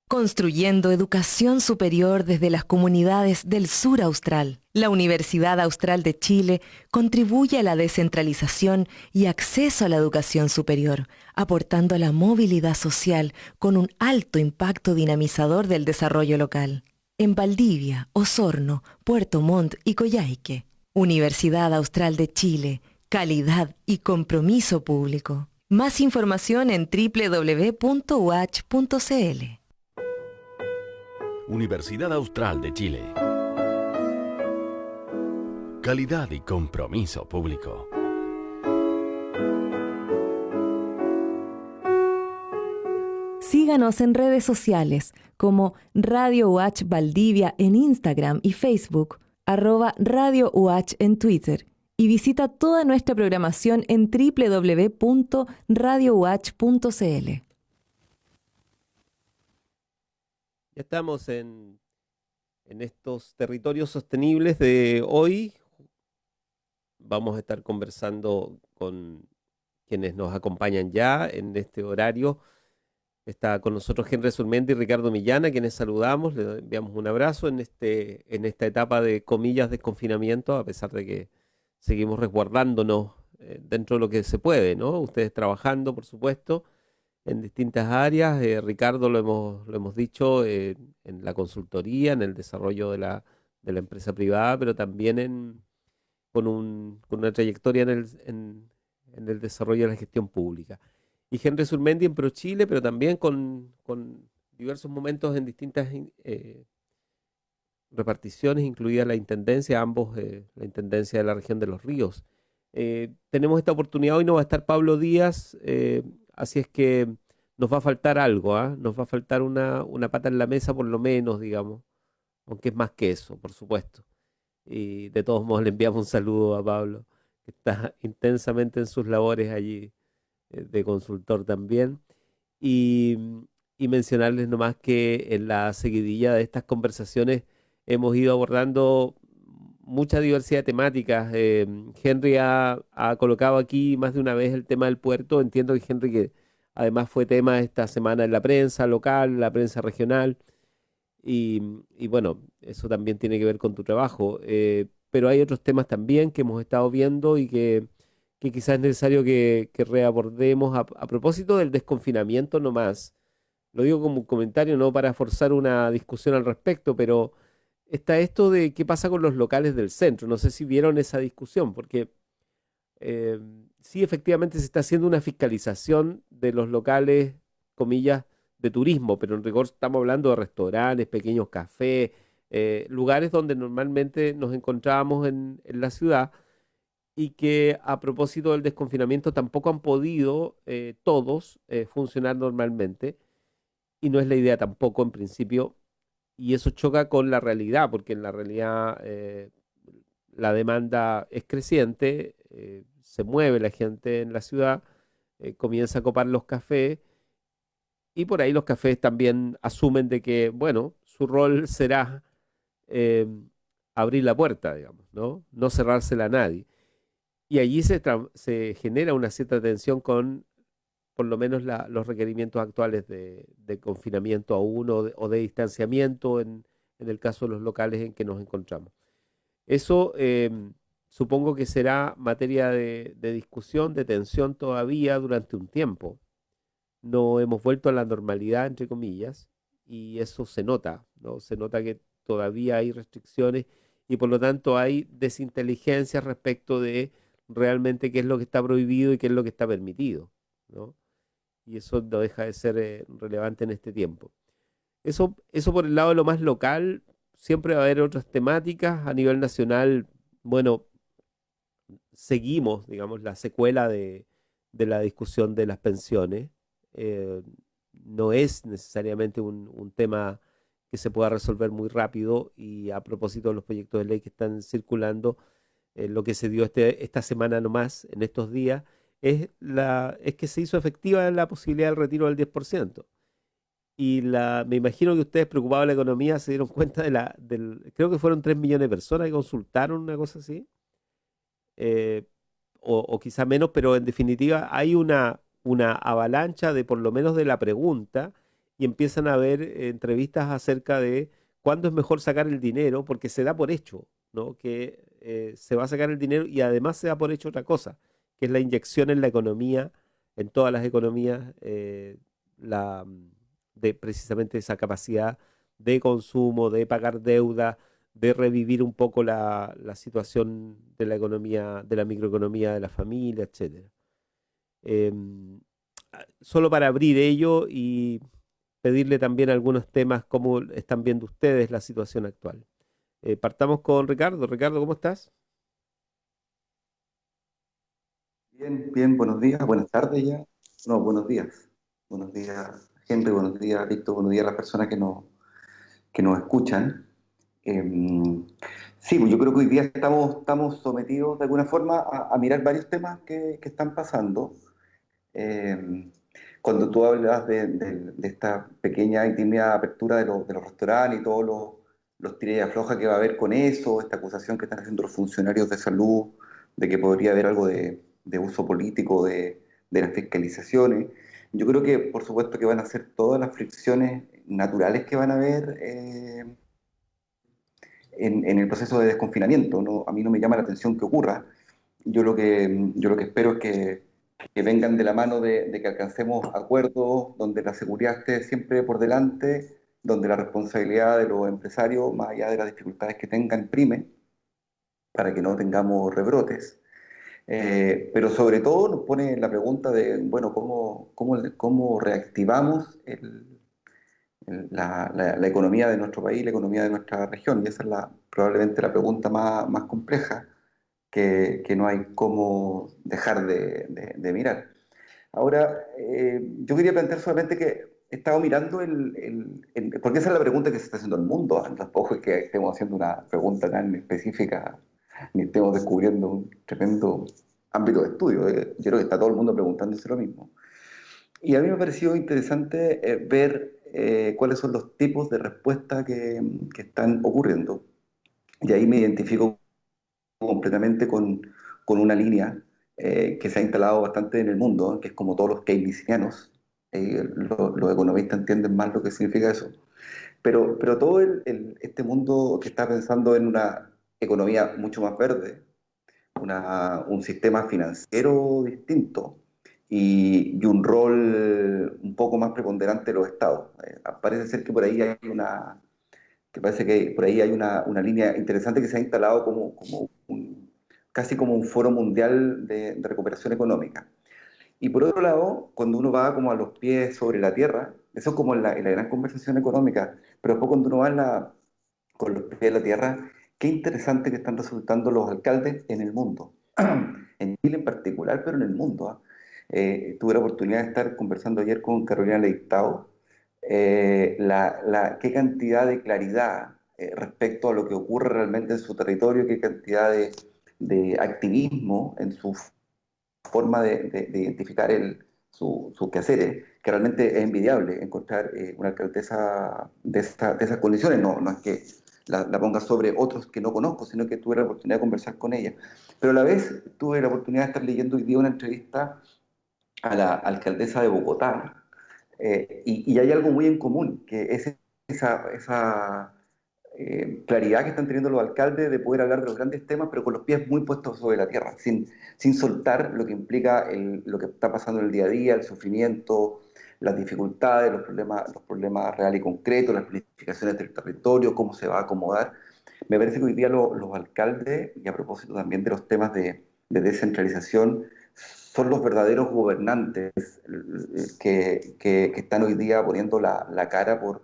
Construyendo educación superior desde las comunidades del sur austral. La Universidad Austral de Chile contribuye a la descentralización y acceso a la educación superior, aportando a la movilidad social con un alto impacto dinamizador del desarrollo local. En Valdivia, Osorno, Puerto Montt y Coyhaique. Universidad Austral de Chile, calidad y compromiso público. Más información en www.uach.cl. Universidad Austral de Chile. Calidad y compromiso público. Síganos en redes sociales como Radio UH Valdivia en Instagram y Facebook, @Radio UH en Twitter, y visita toda nuestra programación en www.radiouach.cl. Ya estamos en estos territorios sostenibles de hoy. Vamos a estar conversando con quienes nos acompañan ya en este horario. Está con nosotros Henry Surmendi y Ricardo Millán, a quienes saludamos, le enviamos un abrazo en esta etapa de comillas de confinamiento, a pesar de que seguimos resguardándonos dentro de lo que se puede, ¿no? Ustedes trabajando, por supuesto, en distintas áreas. Ricardo, lo hemos dicho, en la consultoría, en el desarrollo de la empresa privada, pero también con una trayectoria en el desarrollo de la gestión pública. Y Henry Surmendi en ProChile, pero también con diversos momentos en distintas reparticiones, incluida la intendencia, ambos la intendencia de la región de Los Ríos. Tenemos esta oportunidad, hoy no va a estar Pablo Díaz, así es que nos va a faltar algo, ¿ah? Nos va a faltar una pata en la mesa por lo menos, digamos, aunque es más que eso, por supuesto. Y de todos modos le enviamos un saludo a Pablo, que está intensamente en sus labores allí de consultor también. Y, y mencionarles nomás que en la seguidilla de estas conversaciones hemos ido abordando mucha diversidad de temáticas. Henry ha colocado aquí más de una vez el tema del puerto. Entiendo que Henry, que además fue tema esta semana en la prensa local, la prensa regional, y bueno, eso también tiene que ver con tu trabajo. Pero hay otros temas también que hemos estado viendo y que quizás es necesario que reabordemos a propósito del desconfinamiento nomás. Lo digo como un comentario, no para forzar una discusión al respecto, pero está esto de qué pasa con los locales del centro. No sé si vieron esa discusión, porque eh, sí, efectivamente se está haciendo una fiscalización de los locales, comillas, de turismo, pero en rigor estamos hablando de restaurantes, pequeños cafés, lugares donde normalmente nos encontrábamos en la ciudad y que a propósito del desconfinamiento tampoco han podido todos funcionar normalmente, y no es la idea tampoco en principio, y eso choca con la realidad, porque en la realidad la demanda es creciente, se mueve la gente en la ciudad, comienza a copar los cafés, y por ahí los cafés también asumen de que, bueno, su rol será eh, abrir la puerta, digamos, ¿no? No cerrársela a nadie. Y allí se genera una cierta tensión con por lo menos los requerimientos actuales de confinamiento aún o de distanciamiento en el caso de los locales en que nos encontramos. Eso supongo que será materia de discusión, de tensión todavía durante un tiempo. No hemos vuelto a la normalidad, entre comillas, y eso se nota, ¿no? Se nota que todavía hay restricciones y por lo tanto hay desinteligencia respecto de realmente qué es lo que está prohibido y qué es lo que está permitido, ¿no? Y eso no deja de ser relevante en este tiempo. Eso por el lado de lo más local. Siempre va a haber otras temáticas a nivel nacional. Bueno, seguimos, digamos, la secuela de la discusión de las pensiones. Eh, no es necesariamente un tema que se pueda resolver muy rápido, y a propósito de los proyectos de ley que están circulando, lo que se dio esta semana nomás, en estos días, es que se hizo efectiva la posibilidad del retiro del 10%. Y me imagino que ustedes, preocupados de la economía, se dieron cuenta creo que fueron 3 millones de personas que consultaron una cosa así, eh, o quizá menos, pero en definitiva hay una avalancha de por lo menos de la pregunta, y empiezan a haber entrevistas acerca de cuándo es mejor sacar el dinero, porque se da por hecho, ¿no? Que se va a sacar el dinero y además se da por hecho otra cosa, que es la inyección en la economía, en todas las economías, la, de precisamente esa capacidad de consumo, de pagar deuda, de revivir un poco la situación de la economía, de la microeconomía de la familia, etcétera. Em, Solo para abrir ello y pedirle también algunos temas, cómo están viendo ustedes la situación actual. Partamos con Ricardo. Ricardo, ¿cómo estás? Bien, bien, buenos días, buenas tardes ya. No, buenos días. Buenos días, Henry, buenos días, Víctor, buenos días a las personas que nos escuchan. Eh, sí, pues yo creo que hoy día estamos sometidos de alguna forma a mirar varios temas que están pasando. Eh, Cuando tú hablas de esta pequeña y tímida apertura de los restaurantes y todos los tira y afloja que va a haber con eso, esta acusación que están haciendo los funcionarios de salud de que podría haber algo de uso político de las fiscalizaciones, yo creo que por supuesto que van a ser todas las fricciones naturales que van a haber en el proceso de desconfinamiento. No, a mí no me llama la atención que ocurra. Yo lo que espero es que vengan de la mano de que alcancemos acuerdos donde la seguridad esté siempre por delante, donde la responsabilidad de los empresarios, más allá de las dificultades que tengan, prime, para que no tengamos rebrotes. Pero sobre todo nos pone la pregunta de, bueno, cómo reactivamos la economía de nuestro país, la economía de nuestra región. Y esa es probablemente la pregunta más compleja que no hay cómo dejar de mirar. Ahora, yo quería plantear solamente que he estado mirando porque esa es la pregunta que se está haciendo el mundo. Tampoco es que estemos haciendo una pregunta tan específica, ni estemos descubriendo un tremendo ámbito de estudio. Yo creo que está todo el mundo preguntándose lo mismo. Y a mí me ha parecido interesante ver cuáles son los tipos de respuesta que están ocurriendo. Y ahí me identifico completamente con una línea que se ha instalado bastante en el mundo, que es como todos los keynesianos. Los economistas entienden más lo que significa eso. Pero todo este mundo que está pensando en una economía mucho más verde, un sistema financiero distinto y un rol un poco más preponderante de los estados. Parece ser que por ahí hay que parece que por ahí hay una línea interesante que se ha instalado casi como un foro mundial de recuperación económica. Y por otro lado, cuando uno va como a los pies sobre la tierra, eso es como en la gran conversación económica, pero después cuando uno va con los pies en la tierra, qué interesante que están resultando los alcaldes en el mundo, en Chile en particular, pero en el mundo. ¿Ah? Tuve la oportunidad de estar conversando ayer con Carolina Leitao, qué cantidad de claridad respecto a lo que ocurre realmente en su territorio, qué cantidad de activismo en su forma de identificar sus quehaceres, que realmente es envidiable encontrar una alcaldesa de esas condiciones. No es que la ponga sobre otros que no conozco, sino que tuve la oportunidad de conversar con ella. Pero a la vez tuve la oportunidad de estar leyendo hoy día una entrevista a la alcaldesa de Bogotá, y hay algo muy en común, que es esa claridad que están teniendo los alcaldes de poder hablar de los grandes temas, pero con los pies muy puestos sobre la tierra, sin soltar lo que implica lo que está pasando en el día a día, el sufrimiento, las dificultades, los problemas reales y concretos, las planificaciones del territorio, cómo se va a acomodar. Me parece que hoy día los alcaldes, y a propósito también de los temas de descentralización, son los verdaderos gobernantes que están hoy día poniendo la cara por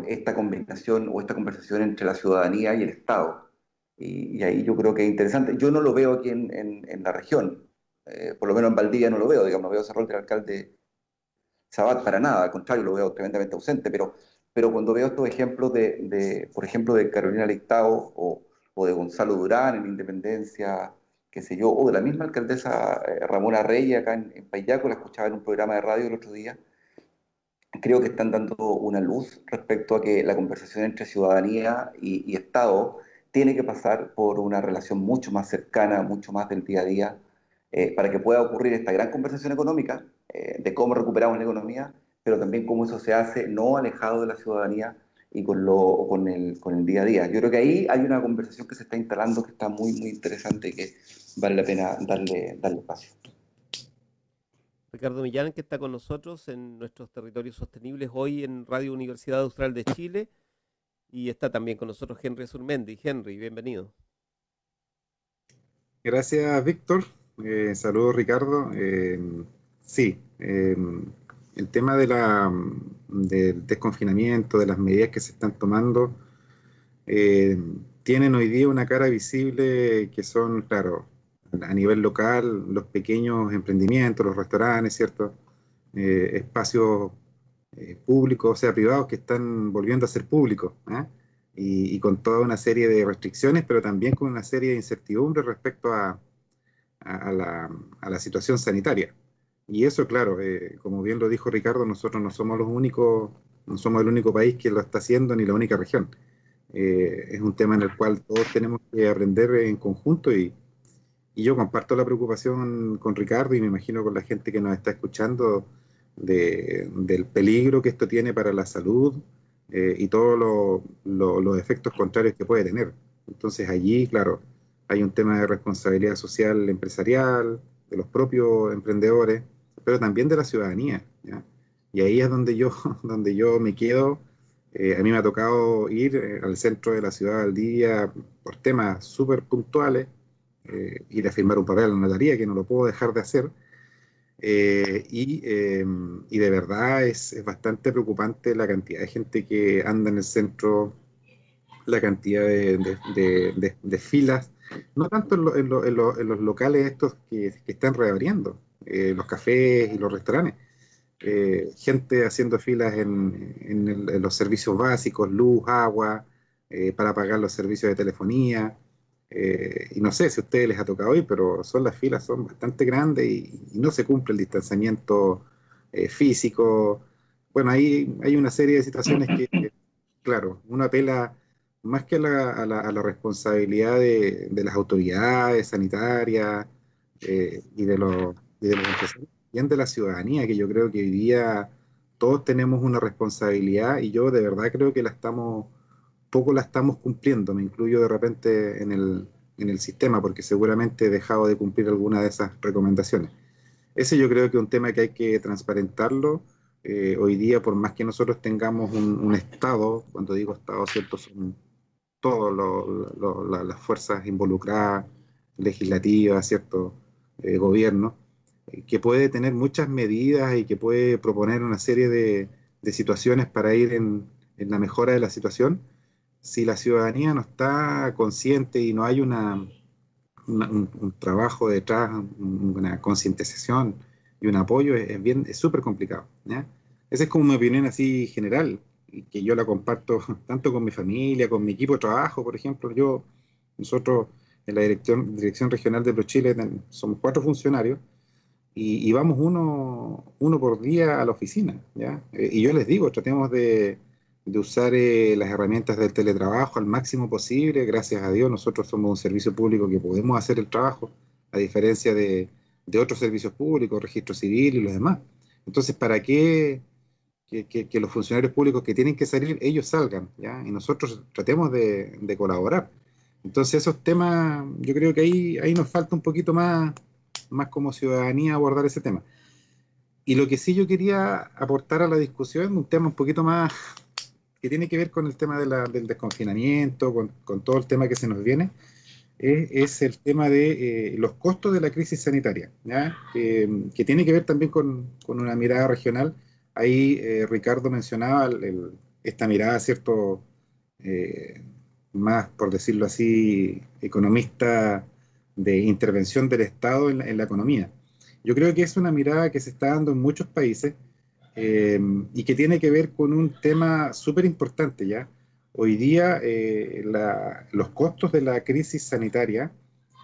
esta combinación o esta conversación entre la ciudadanía y el Estado. Y ahí yo creo que es interesante. Yo no lo veo aquí en la región, por lo menos en Valdivia no lo veo, digamos, no veo ese rol del alcalde Sabat para nada, al contrario, lo veo tremendamente ausente, pero cuando veo estos ejemplos por ejemplo, de Carolina Leitao o de Gonzalo Durán en Independencia, qué sé yo, o de la misma alcaldesa Ramona Reyes acá en Payaco, la escuchaba en un programa de radio el otro día, creo que están dando una luz respecto a que la conversación entre ciudadanía y Estado tiene que pasar por una relación mucho más cercana, mucho más del día a día, para que pueda ocurrir esta gran conversación económica de cómo recuperamos la economía, pero también cómo eso se hace no alejado de la ciudadanía y con el día a día. Yo creo que ahí hay una conversación que se está instalando que está muy, muy interesante y que vale la pena darle espacio. Ricardo Millán, que está con nosotros en nuestros territorios sostenibles hoy en Radio Universidad Austral de Chile, y está también con nosotros Henry Azurmendi. Henry, bienvenido. Gracias, Víctor. Saludos, Ricardo. Sí, el tema del desconfinamiento, de las medidas que se están tomando, eh, tienen hoy día una cara visible que son, claro, a nivel local, los pequeños emprendimientos, los restaurantes, ¿cierto? Espacios públicos, o sea, privados, que están volviendo a ser públicos, ¿eh? Y con toda una serie de restricciones, pero también con una serie de incertidumbres respecto a la situación sanitaria. Y eso, claro, como bien lo dijo Ricardo, nosotros no somos los únicos, no somos el único país que lo está haciendo, ni la única región. Es un tema en el cual todos tenemos que aprender en conjunto, y yo comparto la preocupación con Ricardo, y me imagino con la gente que nos está escuchando, del peligro que esto tiene para la salud, y todos los efectos contrarios que puede tener. Entonces allí, claro, hay un tema de responsabilidad social empresarial, de los propios emprendedores, pero también de la ciudadanía, ¿ya? Y ahí es donde yo, donde yo me quedo. A mí me ha tocado ir al centro de la ciudad al día por temas súper puntuales, ir a firmar un papel a la notaría, que no lo puedo dejar de hacer. Y de verdad es bastante preocupante la cantidad de gente que anda en el centro, la cantidad de filas, no tanto en los locales estos que están reabriendo, los cafés y los restaurantes. Gente haciendo filas en los servicios básicos, luz, agua, para pagar los servicios de telefonía. Y no sé si a ustedes les ha tocado ir, pero las filas son bastante grandes, y no se cumple el distanciamiento físico. Bueno, hay una serie de situaciones que, claro, uno apela más que a la responsabilidad de las autoridades sanitarias, y de los empresarios, bien de la ciudadanía, que yo creo que hoy día todos tenemos una responsabilidad, y yo de verdad creo que poco la estamos cumpliendo. Me incluyo de repente en el sistema, porque seguramente he dejado de cumplir alguna de esas recomendaciones. Ese yo creo que es un tema que hay que transparentarlo. Hoy día, por más que nosotros tengamos un Estado, cuando digo Estado, ¿cierto? Son todas las fuerzas involucradas, legislativas, ¿cierto? Gobierno, que puede tener muchas medidas y que puede proponer una serie de situaciones para ir en la mejora de la situación. Si la ciudadanía no está consciente y no hay un trabajo detrás, una concientización y un apoyo, es súper complicado, ¿ya? Esa es como mi opinión así general, y que yo la comparto tanto con mi familia, con mi equipo de trabajo. Por ejemplo, nosotros en la Dirección Regional de ProChile somos 4 funcionarios, y vamos uno por día a la oficina, ¿ya? Y yo les digo, tratemos de usar las herramientas del teletrabajo al máximo posible. Gracias a Dios, nosotros somos un servicio público que podemos hacer el trabajo, a diferencia de otros servicios públicos, registro civil y los demás. Entonces, ¿para qué que los funcionarios públicos que tienen que salir, ellos salgan, ¿ya? Y nosotros tratemos de colaborar? Entonces, esos temas, yo creo que ahí nos falta un poquito más como ciudadanía abordar ese tema. Y lo que sí yo quería aportar a la discusión, un tema un poquito más que tiene que ver con el tema del desconfinamiento, con todo el tema que se nos viene, es el tema de los costos de la crisis sanitaria, ¿ya? Que tiene que ver también con una mirada regional. Ahí Ricardo mencionaba esta mirada, ¿cierto? Eh, Más, por decirlo así, economista, de intervención del Estado en la economía. Yo creo que es una mirada que se está dando en muchos países, y que tiene que ver con un tema súper importante, ¿ya? Hoy día los costos de la crisis sanitaria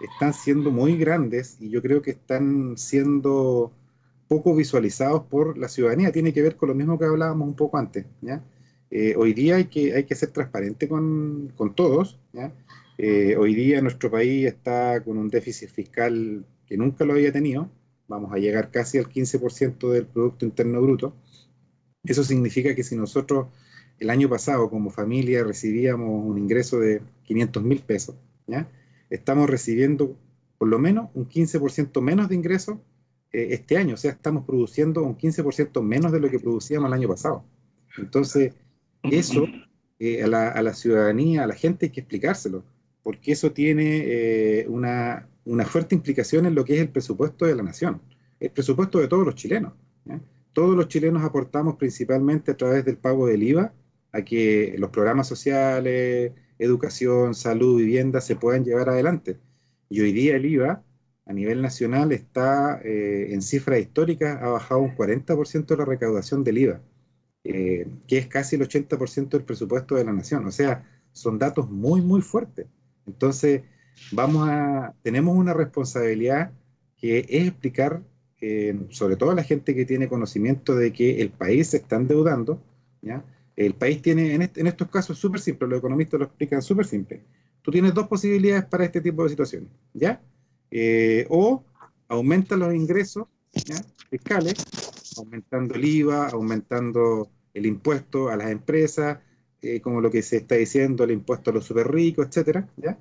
están siendo muy grandes, y yo creo que están siendo poco visualizados por la ciudadanía. Tiene que ver con lo mismo que hablábamos un poco antes, ¿ya? Hoy día hay que ser transparente con todos, ¿ya? Hoy día nuestro país está con un déficit fiscal que nunca lo había tenido. Vamos a llegar casi al 15% del Producto Interno Bruto. Eso significa que si nosotros el año pasado como familia recibíamos un ingreso de 500.000 pesos, ¿ya? Estamos recibiendo por lo menos un 15% menos de ingresos este año, o sea, estamos produciendo un 15% menos de lo que producíamos el año pasado. Entonces, eso a la ciudadanía, a la gente hay que explicárselo, porque eso tiene una fuerte implicación en lo que es el presupuesto de la nación, el presupuesto de todos los chilenos, ¿ya? Todos los chilenos aportamos principalmente a través del pago del IVA a que los programas sociales, educación, salud, vivienda se puedan llevar adelante. Y hoy día el IVA a nivel nacional está en cifras históricas, ha bajado un 40% la recaudación del IVA, que es casi el 80% del presupuesto de la nación. O sea, son datos muy, muy fuertes. Entonces, tenemos una responsabilidad que es explicar, sobre todo a la gente que tiene conocimiento de que el país se está endeudando, ¿ya? El país tiene, en estos casos, súper simple, los economistas lo explican súper simple. Tú tienes dos posibilidades para este tipo de situaciones, ¿ya? O aumenta los ingresos, ¿ya? Fiscales, aumentando el IVA, aumentando el impuesto a las empresas, como lo que se está diciendo, el impuesto a los super ricos, etcétera, ¿ya?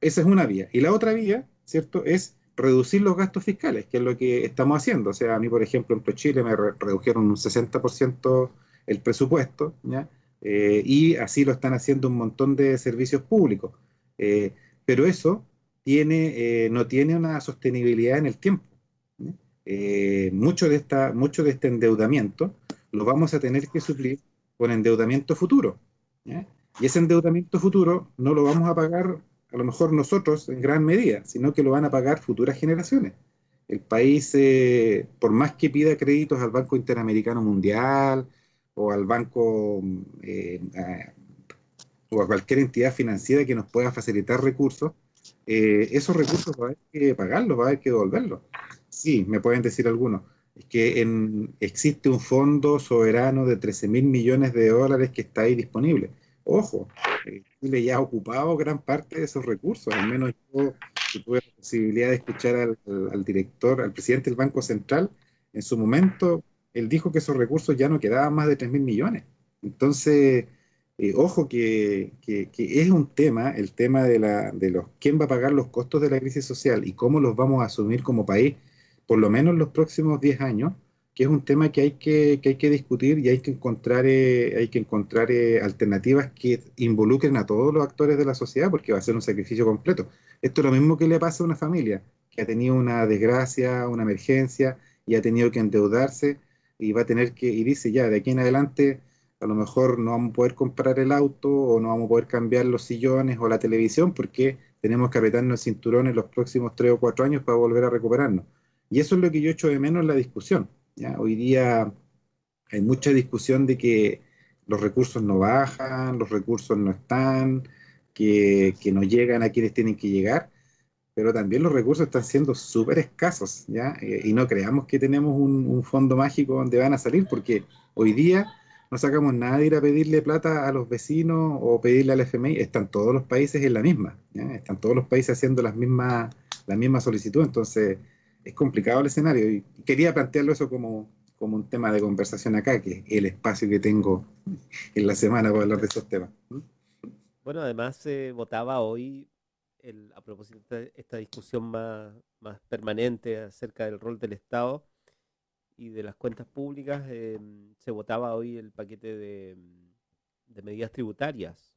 Esa es una vía. Y la otra vía, ¿cierto?, es reducir los gastos fiscales, que es lo que estamos haciendo. O sea, a mí, por ejemplo, en ProChile me redujeron un 60% el presupuesto, ¿ya? Y así lo están haciendo un montón de servicios públicos. Eh, pero eso no tiene una sostenibilidad en el tiempo, ¿ya? Mucho de este endeudamiento lo vamos a tener que suplir con endeudamiento futuro, ¿ya? Y ese endeudamiento futuro no lo vamos a pagar a lo mejor nosotros en gran medida, sino que lo van a pagar futuras generaciones. El país, por más que pida créditos al Banco Interamericano Mundial o al banco o a cualquier entidad financiera que nos pueda facilitar recursos, esos recursos va a haber que pagarlos, va a haber que devolverlos. Sí, me pueden decir algunos. Es que existe un fondo soberano de 13.000 millones de dólares que está ahí disponible. Ojo, Chile ya ha ocupado gran parte de esos recursos, al menos yo que tuve la posibilidad de escuchar al director, al presidente del Banco Central, en su momento, él dijo que esos recursos ya no quedaban más de 3.000 millones. Entonces, ojo que es un tema, el tema quién va a pagar los costos de la crisis social y cómo los vamos a asumir como país, por lo menos los próximos 10 años, que es un tema que hay que discutir y hay que encontrar alternativas que involucren a todos los actores de la sociedad, porque va a ser un sacrificio completo. Esto es lo mismo que le pasa a una familia que ha tenido una desgracia, una emergencia y ha tenido que endeudarse y va a tener y dice ya, de aquí en adelante a lo mejor no vamos a poder comprar el auto o no vamos a poder cambiar los sillones o la televisión porque tenemos que apretarnos el cinturón en los próximos 3 o 4 años para volver a recuperarnos. Y eso es lo que yo echo de menos en la discusión, ¿ya? Hoy día hay mucha discusión de que los recursos no bajan, los recursos no están, que no llegan a quienes tienen que llegar, pero también los recursos están siendo súper escasos, ¿ya? Y no creamos que tenemos un fondo mágico donde van a salir, porque hoy día no sacamos nada de ir a pedirle plata a los vecinos o pedirle al FMI, están todos los países en la misma, ¿ya? Están todos los países haciendo la misma solicitud, entonces es complicado el escenario y quería plantearlo eso como un tema de conversación acá, que es el espacio que tengo en la semana para hablar de esos temas. ¿Mm? Bueno, además se votaba hoy, a propósito de esta discusión más permanente acerca del rol del Estado y de las cuentas públicas, se votaba hoy el paquete de medidas tributarias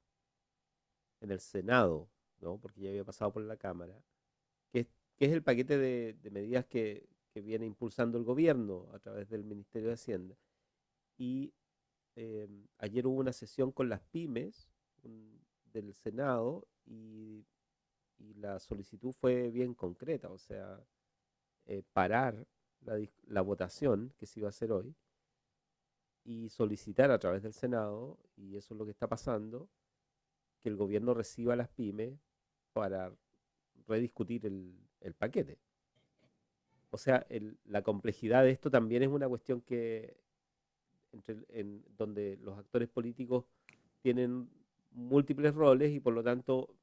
en el Senado, ¿no? Porque ya había pasado por la Cámara, que es el paquete de medidas que viene impulsando el gobierno a través del Ministerio de Hacienda. Y ayer hubo una sesión con las pymes del Senado y la solicitud fue bien concreta, o sea, parar la votación que se iba a hacer hoy y solicitar a través del Senado, y eso es lo que está pasando, que el gobierno reciba a las pymes para rediscutir el paquete. O sea, la complejidad de esto también es una cuestión que donde los actores políticos tienen múltiples roles y por lo tanto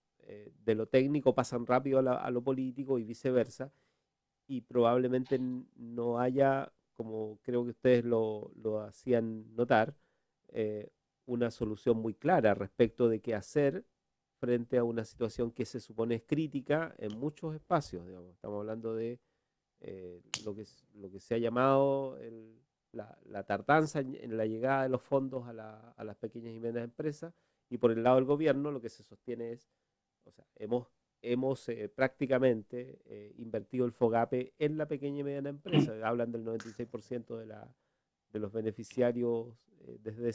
de lo técnico pasan rápido a lo político y viceversa, y probablemente no haya como creo que ustedes lo hacían notar, una solución muy clara respecto de qué hacer frente a una situación que se supone es crítica en muchos espacios, digamos. Estamos hablando de lo que se ha llamado la tardanza en la llegada de los fondos a las pequeñas y medianas empresas, y por el lado del gobierno lo que se sostiene es, o sea, hemos prácticamente invertido el FOGAPE en la pequeña y mediana empresa. Hablan del 96% de los beneficiarios desde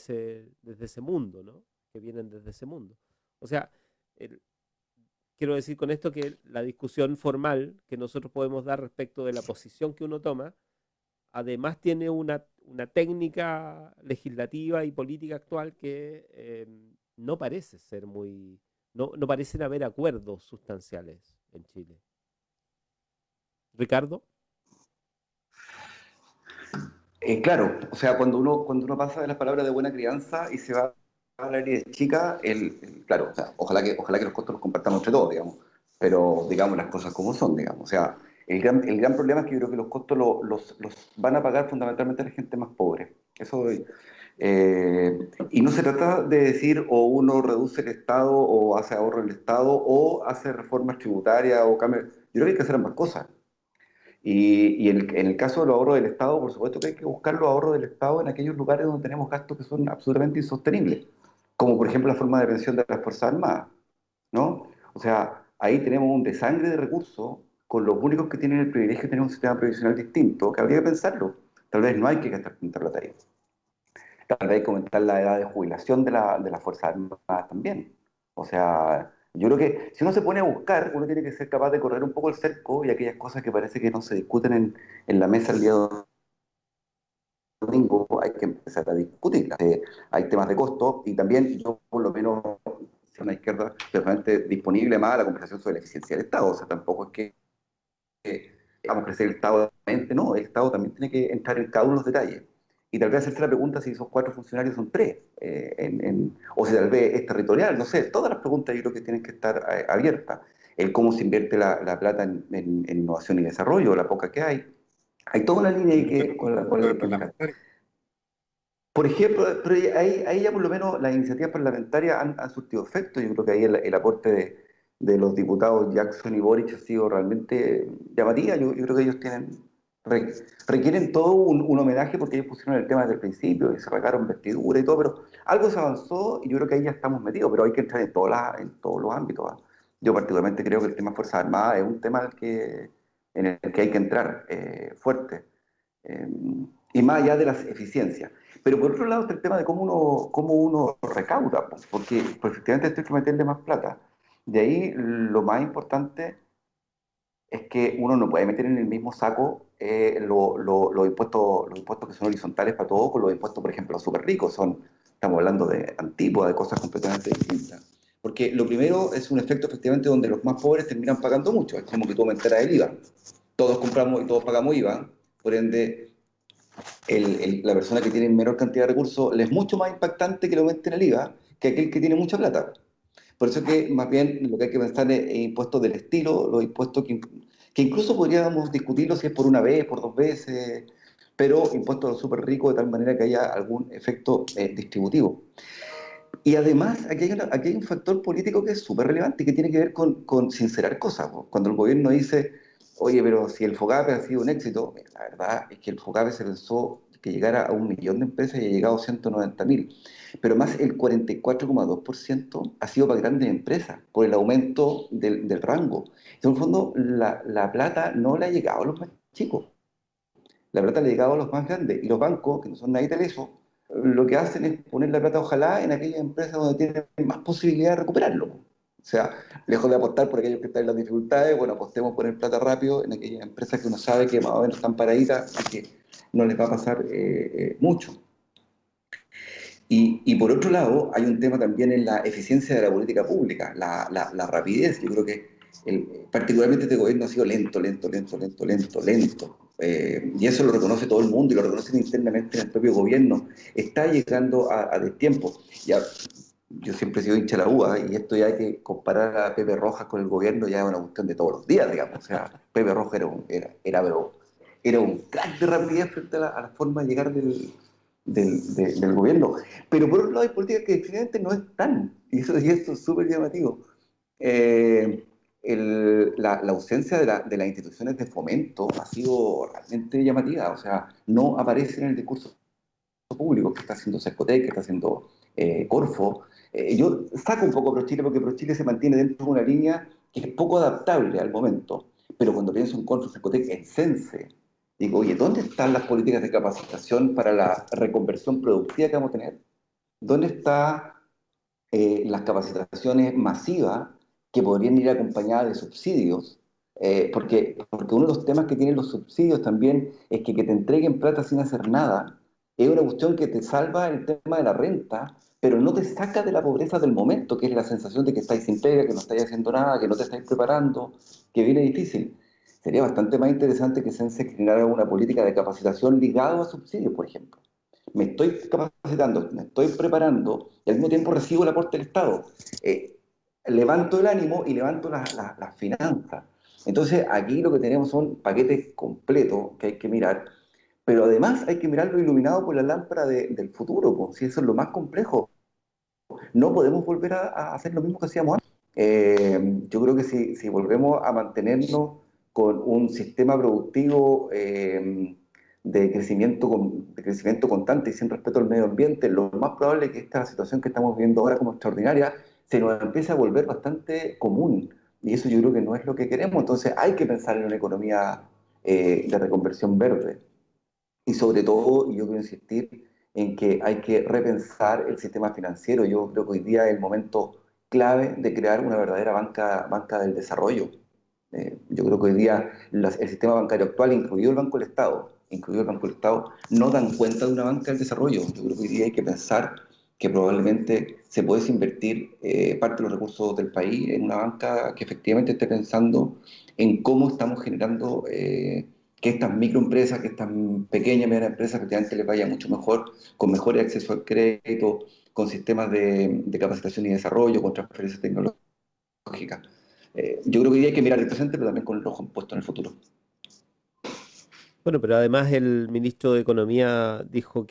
ese mundo, ¿no? Que vienen desde ese mundo. O sea, el, quiero decir con esto que la discusión formal que nosotros podemos dar respecto de la posición que uno toma, además tiene una técnica legislativa y política actual que no parece ser muy... No parecen haber acuerdos sustanciales en Chile. Ricardo. Claro, o sea, cuando uno pasa de las palabras de buena crianza y se va a la área de chica, claro, o sea, ojalá que los costos los compartamos entre todos, digamos, pero digamos las cosas como son, digamos. O sea, el gran problema es que yo creo que los costos los van a pagar fundamentalmente la gente más pobre. Y no se trata de decir o uno reduce el Estado o hace ahorro en el Estado o hace reformas tributarias o cambia. Yo creo que hay que hacer ambas cosas. Y en el caso de los ahorros del Estado, por supuesto que hay que buscar los ahorros del Estado en aquellos lugares donde tenemos gastos que son absolutamente insostenibles, como por ejemplo la forma de pensión de las Fuerzas Armadas, ¿no? O sea, ahí tenemos un desangre de recursos con los únicos que tienen el privilegio de tener un sistema previsional distinto, que habría que pensarlo. Tal vez no hay que gastar tanta plata ahí. Tal vez hay que aumentar la edad de jubilación de las Fuerzas Armadas también. O sea, yo creo que si uno se pone a buscar, uno tiene que ser capaz de correr un poco el cerco y aquellas cosas que parece que no se discuten en la mesa el día domingo, hay que empezar a discutirlas. Hay temas de costo y también yo, por lo menos, soy una izquierda perfectamente disponible más a la conversación sobre la eficiencia del Estado. O sea, tampoco es que vamos a crecer el Estado, no, el Estado también tiene que entrar en cada uno de los detalles. Y tal vez hacerse la pregunta si esos 4 funcionarios son 3, o si tal vez es territorial, no sé, todas las preguntas yo creo que tienen que estar abiertas. El cómo se invierte la plata en innovación y desarrollo, la poca que hay. Hay toda una línea ahí con la cual hay que fijar. Por ejemplo, pero ahí ya por lo menos las iniciativas parlamentarias han surtido efecto. Yo creo que ahí el aporte de los diputados Jackson y Boric ha sido realmente llamativa. Yo creo que ellos requieren todo un homenaje porque ellos pusieron el tema desde el principio y se sacaron vestidura y todo, pero algo se avanzó y yo creo que ahí ya estamos metidos, pero hay que entrar en todos los ámbitos, ¿eh? Yo particularmente creo que el tema Fuerzas Armadas es un tema en el que hay que entrar fuerte, eh, y más allá de las eficiencias. Pero por otro lado está el tema de cómo uno recauda, porque efectivamente esto hay que meterle más plata. De ahí lo más importante es que uno no puede meter en el mismo saco los impuestos que son horizontales para todos con los impuestos, por ejemplo, los súper ricos. Estamos hablando de antigua, de cosas completamente distintas. Porque lo primero es un efecto efectivamente donde los más pobres terminan pagando mucho. Es como que tú aumentaras el IVA. Todos compramos y todos pagamos IVA, por ende la persona que tiene menor cantidad de recursos le es mucho más impactante que le aumenten el IVA que aquel que tiene mucha plata. Por eso que más bien lo que hay que pensar es impuestos del estilo, los impuestos que incluso podríamos discutirlo si es por una vez, por 2 veces, pero impuestos a los súper ricos de tal manera que haya algún efecto distributivo. Y además aquí hay un factor político que es súper relevante y que tiene que ver con sincerar cosas. Cuando el gobierno dice, oye, pero si el FOGAPE ha sido un éxito, la verdad es que el FOGAPE se pensó que llegara a 1 millón de empresas y ha llegado a 190.000. Pero más el 44,2% ha sido para grandes empresas, por el aumento del rango. En el fondo, la plata no le ha llegado a los más chicos, la plata le ha llegado a los más grandes. Y los bancos, que no son nadie de eso, lo que hacen es poner la plata, ojalá, en aquellas empresas donde tienen más posibilidad de recuperarlo. O sea, lejos de apostar por aquellos que están en las dificultades, bueno, apostemos por poner plata rápido en aquellas empresas que uno sabe que más o menos están paraditas y que no les va a pasar mucho. Y por otro lado, hay un tema también en la eficiencia de la política pública, la rapidez. Yo creo que particularmente este gobierno ha sido lento. Y eso lo reconoce todo el mundo y lo reconocen internamente en el propio gobierno. Está llegando a destiempo. Ya, yo siempre he sido hincha de la UA y esto ya hay que comparar a Pepe Rojas con el gobierno, ya es una cuestión de todos los días, digamos. O sea, Pepe Rojas era era un crack de rapidez frente a la forma de llegar del gobierno. Pero por otro lado hay políticas que definitivamente no están, y eso es súper llamativo. La ausencia de las instituciones de fomento ha sido realmente llamativa, o sea, no aparece en el discurso público que está haciendo Cercotec, que está haciendo Corfo. Yo saco un poco ProChile porque ProChile se mantiene dentro de una línea que es poco adaptable al momento, pero cuando pienso en Corfo, Cercotec, en Sense, digo, oye, ¿dónde están las políticas de capacitación para la reconversión productiva que vamos a tener? ¿Dónde están las capacitaciones masivas que podrían ir acompañadas de subsidios? Porque uno de los temas que tienen los subsidios también es que te entreguen plata sin hacer nada es una cuestión que te salva el tema de la renta, pero no te saca de la pobreza del momento, que es la sensación de que estáis sin pega, que no estáis haciendo nada, que no te estáis preparando, que viene difícil. Sería bastante más interesante que Sense generara una política de capacitación ligada a subsidios, por ejemplo. Me estoy capacitando, me estoy preparando y al mismo tiempo recibo el aporte del Estado. Levanto el ánimo y levanto las finanzas. Entonces, aquí lo que tenemos son paquetes completos que hay que mirar, pero además hay que mirarlo iluminado por la lámpara del futuro, pues, si eso es lo más complejo. No podemos volver a hacer lo mismo que hacíamos antes. Yo creo que si volvemos a mantenernos con un sistema productivo de crecimiento constante y sin respeto al medio ambiente, lo más probable es que esta situación que estamos viendo ahora como extraordinaria se nos empiece a volver bastante común. Y eso yo creo que no es lo que queremos. Entonces hay que pensar en una economía de reconversión verde. Y sobre todo, yo quiero insistir en que hay que repensar el sistema financiero. Yo creo que hoy día es el momento clave de crear una verdadera banca del desarrollo. Yo creo que hoy día el sistema bancario actual, incluido el Banco del Estado, no dan cuenta de una banca del desarrollo. Yo creo que hoy día hay que pensar que probablemente se puede invertir parte de los recursos del país en una banca que efectivamente esté pensando en cómo estamos generando que estas microempresas, que estas pequeñas y medianas empresas efectivamente les vaya mucho mejor, con mejor acceso al crédito, con sistemas de capacitación y desarrollo, con transferencias tecnológicas. Yo creo que hoy día hay que mirar el presente, pero también con el ojo puesto en el futuro. Bueno, pero además el ministro de Economía dijo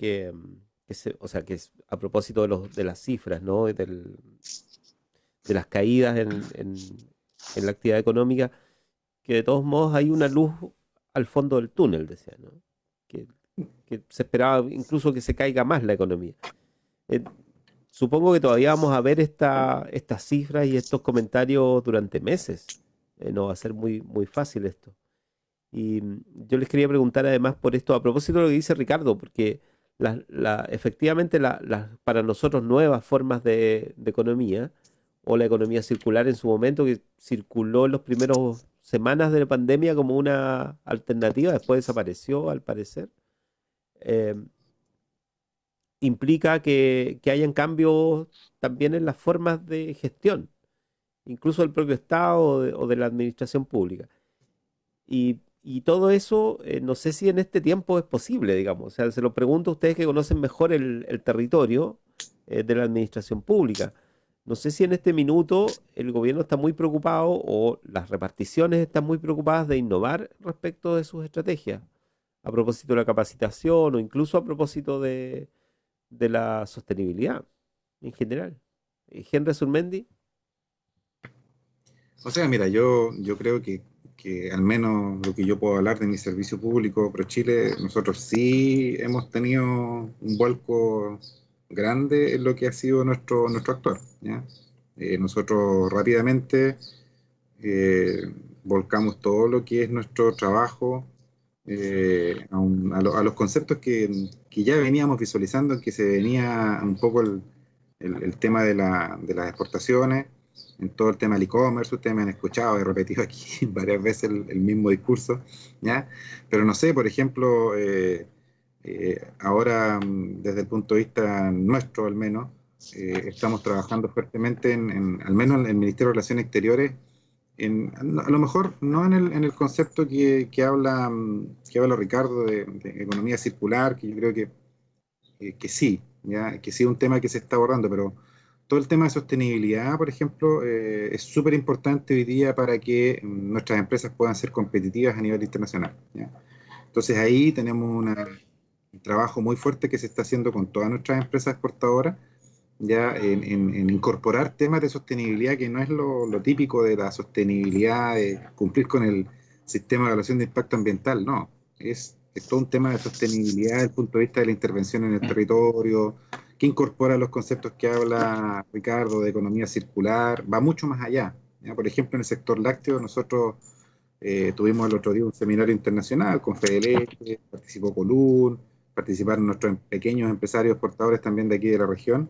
o sea, a propósito de las cifras, ¿no? De las caídas en la actividad económica, que de todos modos hay una luz al fondo del túnel, decía, ¿no? Que, que se esperaba incluso que se caiga más la economía. Eh, Supongo que todavía vamos a ver estas cifras y estos comentarios durante meses. No va a ser muy fácil esto. Y yo les quería preguntar además por esto, a propósito de lo que dice Ricardo, porque efectivamente las para nosotros nuevas formas de economía, o la economía circular en su momento, que circuló en los primeros semanas de la pandemia como una alternativa, después desapareció al parecer, eh, implica que hayan cambios también en las formas de gestión, incluso del propio Estado o de la administración pública. Y todo eso, no sé si en este tiempo es posible, digamos. O sea, se lo pregunto a ustedes que conocen mejor el territorio de la administración pública. No sé si en este minuto el gobierno está muy preocupado o las reparticiones están muy preocupadas de innovar respecto de sus estrategias, a propósito de la capacitación o incluso a propósito de la sostenibilidad en general. Henry Surmendi. O sea, mira, yo creo que al menos lo que yo puedo hablar de mi servicio público ProChile, nosotros sí hemos tenido un vuelco grande en lo que ha sido nuestro actuar, ¿ya? Nosotros rápidamente volcamos todo lo que es nuestro trabajo a los conceptos que ya veníamos visualizando, que se venía un poco el tema de las exportaciones, en todo el tema del e-commerce. Ustedes me han escuchado, he repetido aquí varias veces el mismo discurso, ¿ya? Pero no sé, por ejemplo, ahora desde el punto de vista nuestro al menos, estamos trabajando fuertemente al menos en el Ministerio de Relaciones Exteriores, a lo mejor no en el concepto que habla Ricardo de economía circular, que yo creo que sí, ¿ya? Que sí es un tema que se está abordando, pero todo el tema de sostenibilidad, por ejemplo, es súper importante hoy día para que nuestras empresas puedan ser competitivas a nivel internacional, ¿ya? Entonces ahí tenemos un trabajo muy fuerte que se está haciendo con todas nuestras empresas exportadoras, ya en incorporar temas de sostenibilidad que no es lo típico de la sostenibilidad, de cumplir con el sistema de evaluación de impacto ambiental, no, es todo un tema de sostenibilidad desde el punto de vista de la intervención en el territorio, que incorpora los conceptos que habla Ricardo de economía circular, va mucho más allá. ¿Ya? Por ejemplo, en el sector lácteo nosotros tuvimos el otro día un seminario internacional con Fede Leche, participó Colún, participaron nuestros pequeños empresarios exportadores también de aquí de la región.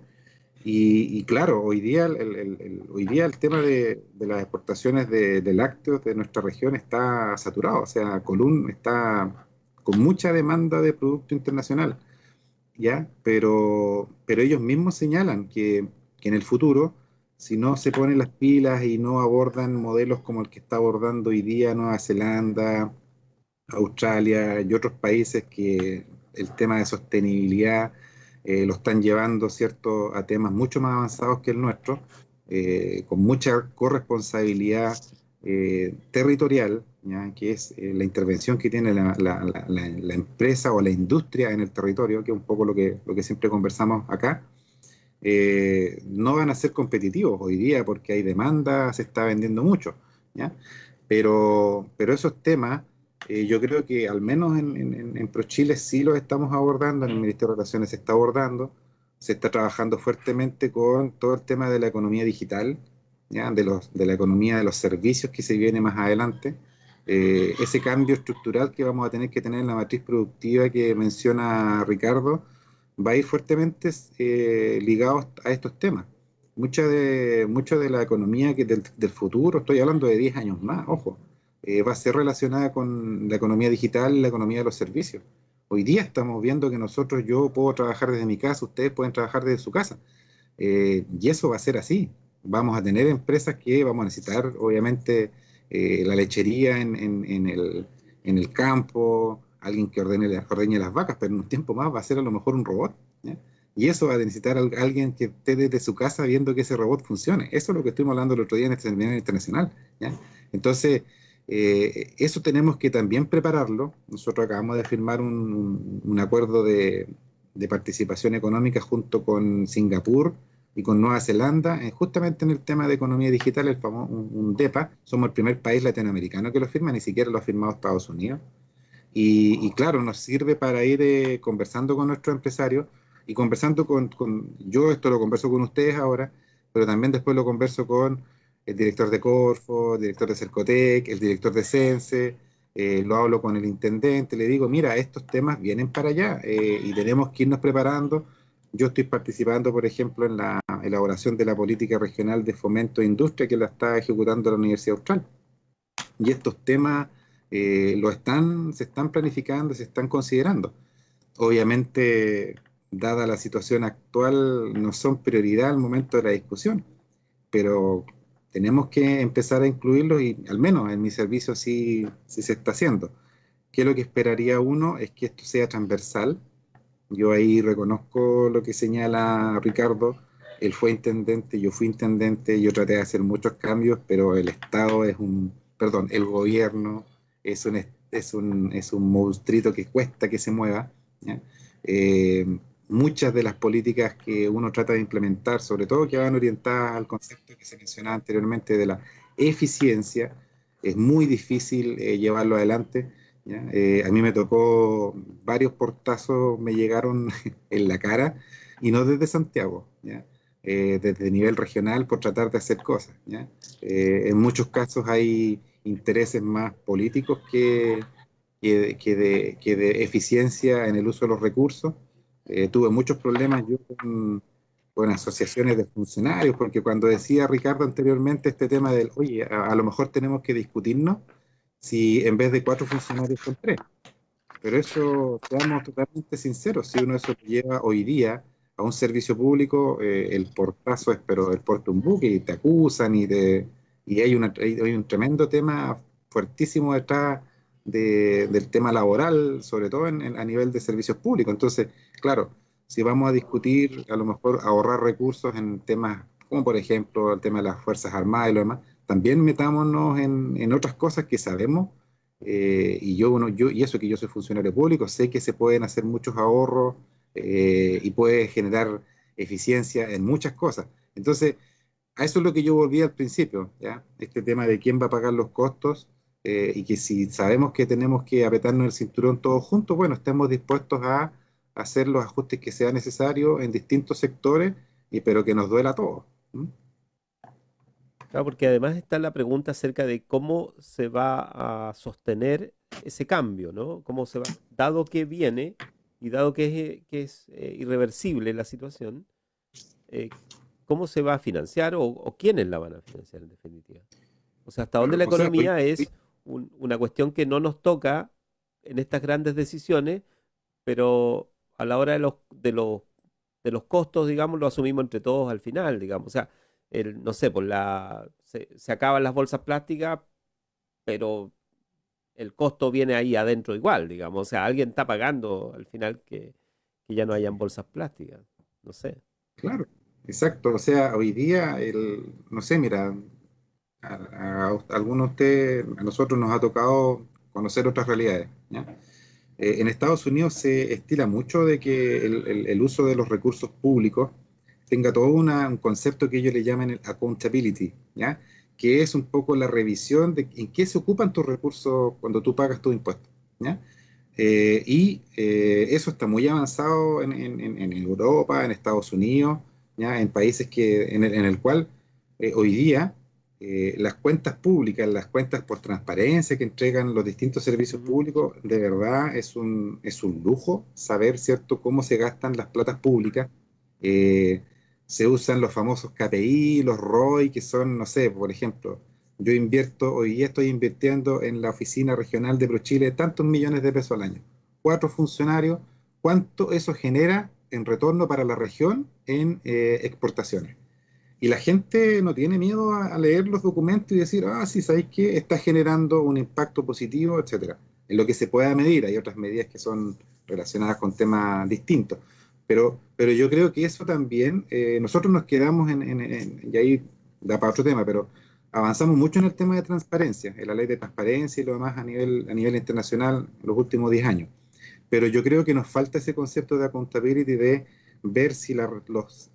Y claro, hoy día el tema de las exportaciones de lácteos de nuestra región está saturado. O sea, Colún está con mucha demanda de producto internacional, ¿ya? Pero ellos mismos señalan que en el futuro, si no se ponen las pilas y no abordan modelos como el que está abordando hoy día Nueva Zelanda, Australia y otros países que el tema de sostenibilidad lo están llevando, ¿cierto?, a temas mucho más avanzados que el nuestro, con mucha corresponsabilidad territorial, ¿ya? Que es la intervención que tiene la empresa o la industria en el territorio, que es un poco lo que siempre conversamos acá. No van a ser competitivos hoy día porque hay demanda, se está vendiendo mucho, ¿ya? Pero esos temas, yo creo que al menos en ProChile sí los estamos abordando, en el Ministerio de Relaciones se está abordando, se está trabajando fuertemente con todo el tema de la economía digital, ¿ya? De la economía de los servicios que se viene más adelante, ese cambio estructural que vamos a tener que tener en la matriz productiva que menciona Ricardo, va a ir fuertemente ligado a estos temas. Mucha de la economía del futuro, estoy hablando de 10 años más, ojo, va a ser relacionada con la economía digital y la economía de los servicios. Hoy día estamos viendo que yo puedo trabajar desde mi casa, ustedes pueden trabajar desde su casa, y eso va a ser así. Vamos a tener empresas que vamos a necesitar, obviamente, la lechería en el campo, alguien que ordeñe las vacas, pero en un tiempo más va a ser a lo mejor un robot, ¿ya? Y eso va a necesitar alguien que esté desde su casa viendo que ese robot funcione. Eso es lo que estuvimos hablando el otro día en este seminario internacional, ¿ya? Entonces, eso tenemos que también prepararlo. Nosotros acabamos de firmar un acuerdo de participación económica junto con Singapur y con Nueva Zelanda, justamente en el tema de economía digital, el famoso un DEPA. Somos el primer país latinoamericano que lo firma, ni siquiera lo ha firmado Estados Unidos. Y claro, nos sirve para ir conversando con nuestros empresarios y conversando yo esto lo converso con ustedes ahora, pero también después lo converso con el director de Corfo, el director de Cercotec, el director de Sense, lo hablo con el intendente, le digo, mira, estos temas vienen para allá y tenemos que irnos preparando. Yo estoy participando, por ejemplo, en la elaboración de la política regional de fomento de industria que la está ejecutando la Universidad Austral. Y estos temas se están planificando, se están considerando. Obviamente, dada la situación actual, no son prioridad al momento de la discusión, pero tenemos que empezar a incluirlos y al menos en mi servicio sí se está haciendo. ¿Qué es lo que esperaría uno? Es que esto sea transversal. Yo ahí reconozco lo que señala Ricardo. Él fue intendente, yo fui intendente, yo traté de hacer muchos cambios, pero el Estado el gobierno es un monstruito que cuesta que se mueva, ¿ya? Muchas de las políticas que uno trata de implementar, sobre todo que van orientadas al concepto que se mencionaba anteriormente de la eficiencia, es muy difícil llevarlo adelante, ¿ya? A mí me tocó varios portazos, me llegaron en la cara, y no desde Santiago, ¿ya? Desde nivel regional por tratar de hacer cosas, ¿ya? En muchos casos hay intereses más políticos que de eficiencia en el uso de los recursos. Tuve muchos problemas yo con asociaciones de funcionarios, porque cuando decía Ricardo anteriormente este tema del, oye, a lo mejor tenemos que discutirnos si en vez de 4 funcionarios son 3. Pero eso, seamos totalmente sinceros, si uno eso lo lleva hoy día a un servicio público, el portazo es, pero el porte un buque y te acusan y hay un tremendo tema fuertísimo detrás del tema laboral, sobre todo a nivel de servicios públicos. Entonces, claro, si vamos a discutir, a lo mejor ahorrar recursos en temas como por ejemplo el tema de las Fuerzas Armadas y lo demás, también metámonos en otras cosas que sabemos y eso que yo soy funcionario público, sé que se pueden hacer muchos ahorros y puede generar eficiencia en muchas cosas. Entonces, a eso es lo que yo volví al principio, ¿ya? Este tema de quién va a pagar los costos y que si sabemos que tenemos que apretarnos el cinturón todos juntos, bueno, estemos dispuestos a hacer los ajustes que sean necesarios en distintos sectores, pero que nos duela a todos. ¿Mm? Claro, porque además está la pregunta acerca de cómo se va a sostener ese cambio, ¿no? Cómo se va, dado que viene y dado que es irreversible la situación, eh, ¿cómo se va a financiar o quiénes la van a financiar en definitiva? O sea, hasta dónde Claro, la o sea, economía es una cuestión que no nos toca en estas grandes decisiones, pero a la hora de los costos, digamos, lo asumimos entre todos al final, digamos. O sea, no sé, se acaban las bolsas plásticas, pero el costo viene ahí adentro igual, digamos. O sea, alguien está pagando al final que ya no hayan bolsas plásticas. No sé. claro, exacto. O sea, hoy día, no sé, mira, algunos de ustedes, a nosotros nos ha tocado conocer otras realidades, ¿ya? En Estados Unidos se estila mucho de que el uso de los recursos públicos tenga todo un concepto que ellos le llaman el accountability, ¿ya? Que es un poco la revisión de en qué se ocupan tus recursos cuando tú pagas tus impuestos, ¿ya? Eso está muy avanzado en Europa, en Estados Unidos, ¿ya? En países en el cual hoy día las cuentas públicas, las cuentas por transparencia que entregan los distintos servicios Ujú. públicos, de verdad es un lujo saber, ¿cierto?, cómo se gastan las platas públicas. Eh, Se usan los famosos KPI, los ROI, que son, no sé, por ejemplo, yo invierto, hoy día estoy invirtiendo en la oficina regional de ProChile tantos millones de pesos al año. 4 funcionarios, ¿cuánto eso genera en retorno para la región en exportaciones? Y la gente no tiene miedo a leer los documentos y decir, ah, sí, ¿sabéis qué? Está generando un impacto positivo, etcétera. En lo que se pueda medir, hay otras medidas que son relacionadas con temas distintos. Pero yo creo que eso también, nosotros nos quedamos y ahí da para otro tema, pero avanzamos mucho en el tema de transparencia, en la ley de transparencia y lo demás a nivel internacional en los últimos 10 años. Pero yo creo que nos falta ese concepto de accountability de ver si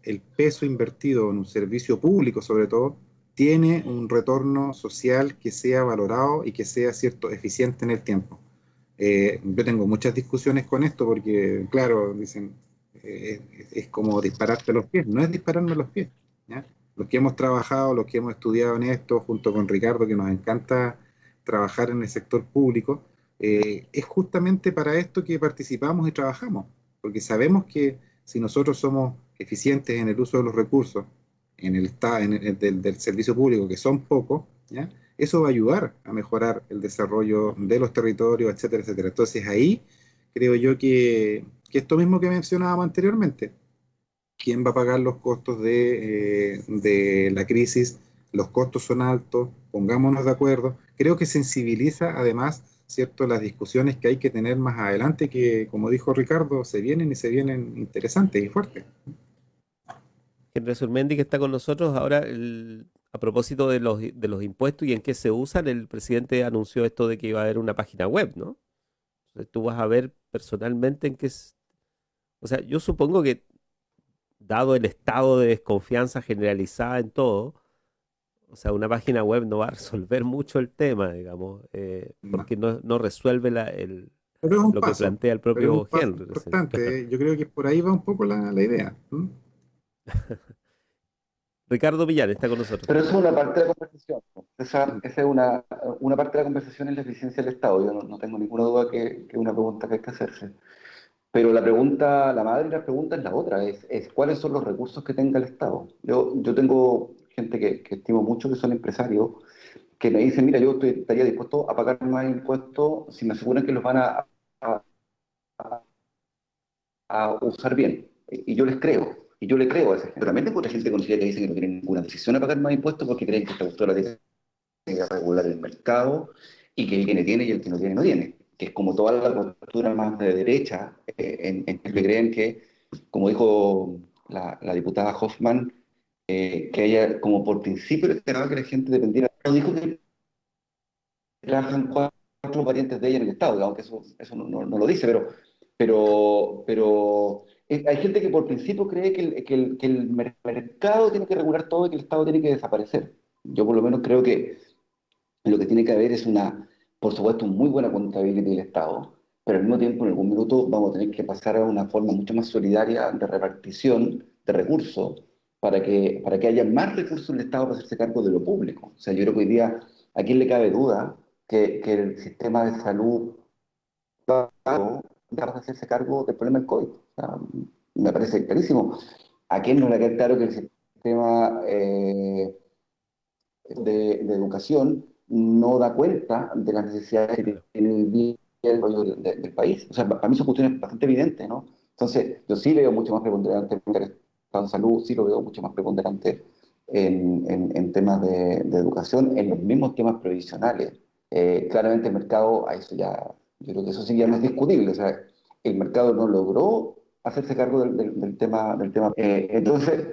el peso invertido en un servicio público, sobre todo, tiene un retorno social que sea valorado y que sea, cierto, eficiente en el tiempo. Yo tengo muchas discusiones con esto porque, claro, dicen, es como dispararte los pies. No es dispararme los pies, ¿ya? Los que hemos trabajado, los que hemos estudiado en esto, junto con Ricardo, que nos encanta trabajar en el sector público, es justamente para esto que participamos y trabajamos, porque sabemos que si nosotros somos eficientes en el uso de los recursos del servicio público, que son pocos, ¿ya? Eso va a ayudar a mejorar el desarrollo Ujú. de los territorios, etcétera, etcétera. Entonces ahí creo yo que esto mismo que mencionábamos anteriormente, quién va a pagar los costos de la crisis, los costos son altos, pongámonos de acuerdo. Creo que sensibiliza además, ¿cierto?, las discusiones que hay que tener más adelante, que como dijo Ricardo, se vienen y se vienen interesantes y fuertes. Henry Surmendi, que está con nosotros ahora, a propósito de los impuestos y en qué se usan, el presidente anunció esto de que iba a haber una página web, ¿no? Entonces tú vas a ver personalmente en qué es. O sea, yo supongo que, dado el estado de desconfianza generalizada en todo, o sea, una página web no va a resolver mucho el tema, digamos, No. porque no resuelve lo que plantea el Pero es un propio paso Henry recién. importante. Yo creo que por ahí va un poco la idea. ¿Mm? Ricardo Millán está con nosotros. Pero eso es una parte de la conversación, ¿no? Esa es una parte de la conversación es la eficiencia del Estado. Yo no tengo ninguna duda que es una pregunta que hay que hacerse. Pero la pregunta, la madre de la pregunta es la otra, es cuáles son los recursos que tenga el Estado. Yo tengo gente que estimo mucho que son empresarios que me dicen, mira, estaría dispuesto a pagar más impuestos si me aseguran que los van a- a usar bien. Y yo les creo. Y yo le creo a esa gente. Pero también tengo otra gente conocida que dice que no tienen ninguna decisión a pagar más impuestos porque creen que esta cultura tiene que regular el mercado y que el que tiene y el que no tiene no tiene. Que es como toda la cultura más de derecha, en que creen que, como dijo la diputada Hoffman, que ella, como por principio, esperaba que la gente dependiera. No dijo que trabajan cuatro variantes de ella en el Estado, digamos que eso no lo dice, pero hay gente que por principio cree que el mercado tiene que regular todo y que el Estado tiene que desaparecer. Yo por lo menos creo que lo que tiene que haber es por supuesto, muy buena contabilidad del Estado, pero al mismo tiempo en algún minuto vamos a tener que pasar a una forma mucho más solidaria de repartición de recursos para que haya más recursos en el Estado para hacerse cargo de lo público. O sea, yo creo que hoy día, ¿a quién le cabe duda que el sistema de salud va a hacerse cargo del problema del COVID? O sea, me parece clarísimo. ¿A quién no le queda claro que el sistema de educación no da cuenta de las necesidades que Claro. tiene el día el rollo del país? O sea, para mí son cuestiones bastante evidentes, ¿no? Entonces, yo sí veo mucho más preponderante el Estado de salud, sí lo veo mucho más preponderante en temas de educación, en los mismos temas previsionales. Claramente el mercado, a eso ya, yo creo que eso sí ya no es discutible, o sea, el mercado no logró hacerse cargo del tema. Entonces,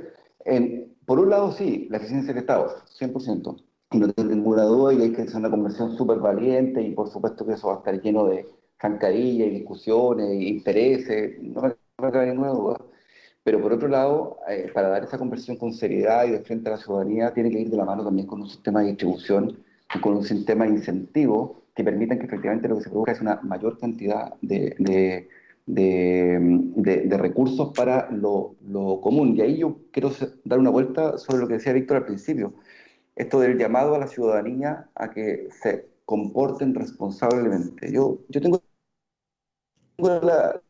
por un lado, sí, la eficiencia del Estado, 100%. Y no tengo ninguna duda y hay que hacer una conversión súper valiente y por supuesto que eso va a estar lleno de zancadillas y discusiones y intereses, no me cabe ninguna duda. Pero por otro lado, para dar esa conversión con seriedad y de frente a la ciudadanía, tiene que ir de la mano también con un sistema de distribución y con un sistema de incentivos que permitan que efectivamente lo que se produzca es una mayor cantidad de recursos para lo común. Y ahí yo quiero dar una vuelta sobre lo que decía Víctor al principio, esto del llamado a la ciudadanía a que se comporten responsablemente. Yo tengo la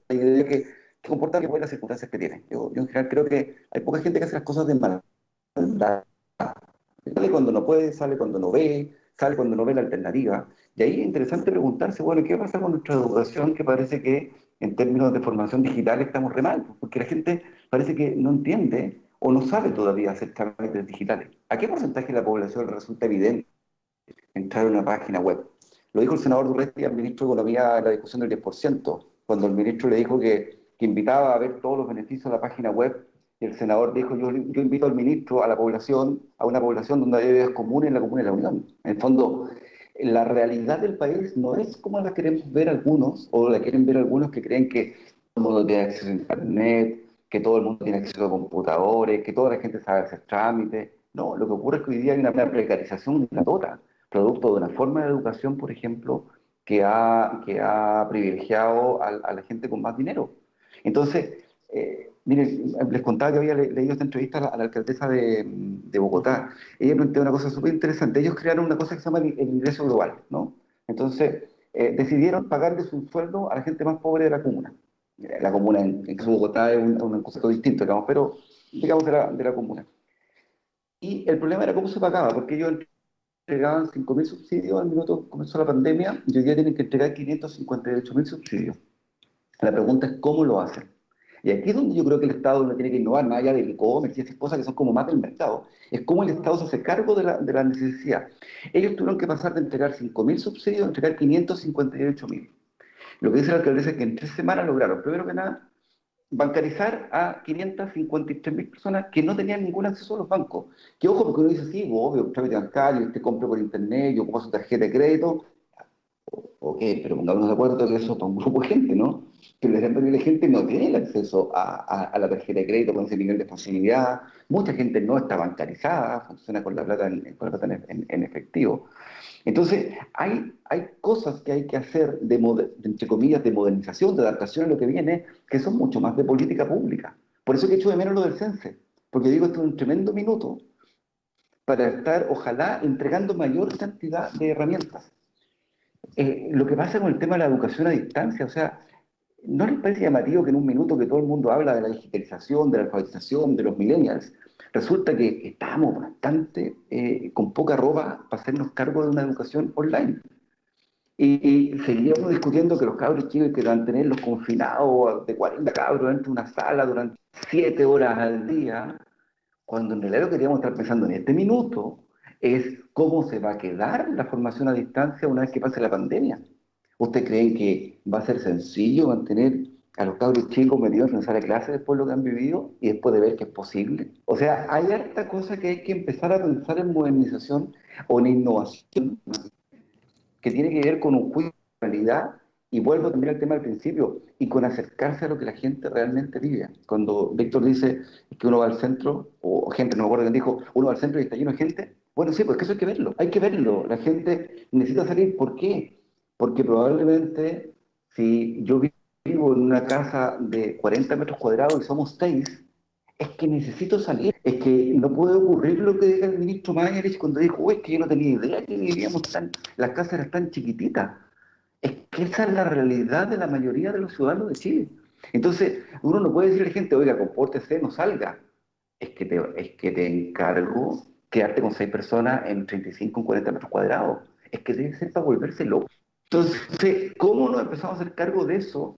idea que comportan que las circunstancias que tienen. Yo en general creo que hay poca gente que hace las cosas de maldad. Sale cuando no puede, sale cuando no ve, sale cuando no ve la alternativa. Y ahí es interesante preguntarse, bueno, ¿qué pasa con nuestra educación? Que parece que en términos de formación digital estamos re mal, porque la gente parece que no entiende o no sabe todavía hacer trámites digitales. ¿A qué porcentaje de la población le resulta evidente entrar a una página web? Lo dijo el senador Durresti al ministro de Economía en la discusión del 10%, cuando el ministro le dijo que invitaba a ver todos los beneficios de la página web, y el senador dijo, yo invito al ministro a la población, a una población donde hay ideas comunes, la comuna de la Unión. En el fondo, la realidad del país no es como la queremos ver algunos, o la quieren ver algunos que creen que todo el mundo tiene acceso a Internet, que todo el mundo tiene acceso a computadores, que toda la gente sabe hacer trámites. No, lo que ocurre es que hoy día hay una precarización de la tota, producto de una forma de educación, por ejemplo, que ha privilegiado a la gente con más dinero. Entonces, miren, les contaba que había leído esta entrevista a la alcaldesa de Bogotá. Ella planteó una cosa súper interesante. Ellos crearon una cosa que se llama el ingreso global, ¿no? Entonces, decidieron pagarles un sueldo a la gente más pobre de la comuna. La comuna en Bogotá es un concepto distinto, digamos, pero digamos de la comuna. Y el problema era cómo se pagaba, porque ellos entregaban 5.000 subsidios al minuto que comenzó la pandemia y hoy día tienen que entregar 558.000 subsidios. La pregunta es cómo lo hacen. Y aquí es donde yo creo que el Estado no tiene que innovar, más allá del e-commerce y esas cosas que son como más del mercado. Es cómo el Estado se hace cargo de la necesidad. Ellos tuvieron que pasar de entregar 5.000 subsidios a entregar 558.000. Lo que dice la alcaldesa es que en 3 semanas lograron, primero que nada, bancarizar a 553.000 personas que no tenían ningún acceso a los bancos. Que ojo, porque uno dice, sí, obvio, un trámite bancario, usted compra por internet, yo ocupo su tarjeta de crédito. Ok, pero pongámonos de acuerdo que eso es para un grupo de gente, ¿no? Que la gran mayoría de gente no tiene el acceso a la tarjeta de crédito con ese nivel de facilidad. Mucha gente no está bancarizada, funciona con la plata en efectivo. Entonces, hay cosas que hay que hacer entre comillas, de modernización, de adaptación a lo que viene, que son mucho más de política pública. Por eso que echo de menos lo del CENSE, porque digo, esto es un tremendo minuto para estar, ojalá, entregando mayor cantidad de herramientas. Lo que pasa con el tema de la educación a distancia, o sea, ¿no les parece llamativo que en un minuto que todo el mundo habla de la digitalización, de la alfabetización, de los millennials, resulta que estamos bastante con poca ropa para hacernos cargo de una educación online? Y seguíamos discutiendo que los cabros chicos que mantenerlos confinados de 40 cabros dentro de una sala durante 7 horas al día, cuando en realidad lo que queríamos estar pensando en este minuto es cómo se va a quedar la formación a distancia una vez que pase la pandemia. ¿Ustedes creen que va a ser sencillo mantener a los cabros chicos metidos en una sala de clase después de lo que han vivido y después de ver que es posible? O sea, hay harta cosa que hay que empezar a pensar en modernización o en innovación que tiene que ver con un juicio de realidad, y vuelvo también al tema del principio, y con acercarse a lo que la gente realmente vive. Cuando Víctor dice que uno va al centro, o gente, no me acuerdo quién dijo, uno va al centro y está lleno de gente, bueno, sí, pues que eso hay que verlo, la gente necesita salir, ¿por qué? Porque probablemente si yo vivo en una casa de 40 metros cuadrados y somos 6, es que necesito salir. Es que no puede ocurrir lo que diga el ministro Mañalich cuando dijo, uy, es que yo no tenía idea que vivíamos las casas eran tan chiquititas. Es que esa es la realidad de la mayoría de los ciudadanos de Chile. Entonces, uno no puede decirle a la gente, oiga, compórtese, no salga. Es que te encargo quedarte con 6 personas en 35, en 40 metros cuadrados. Es que debe ser para volverse loco. Entonces, ¿cómo nos empezamos a hacer cargo de eso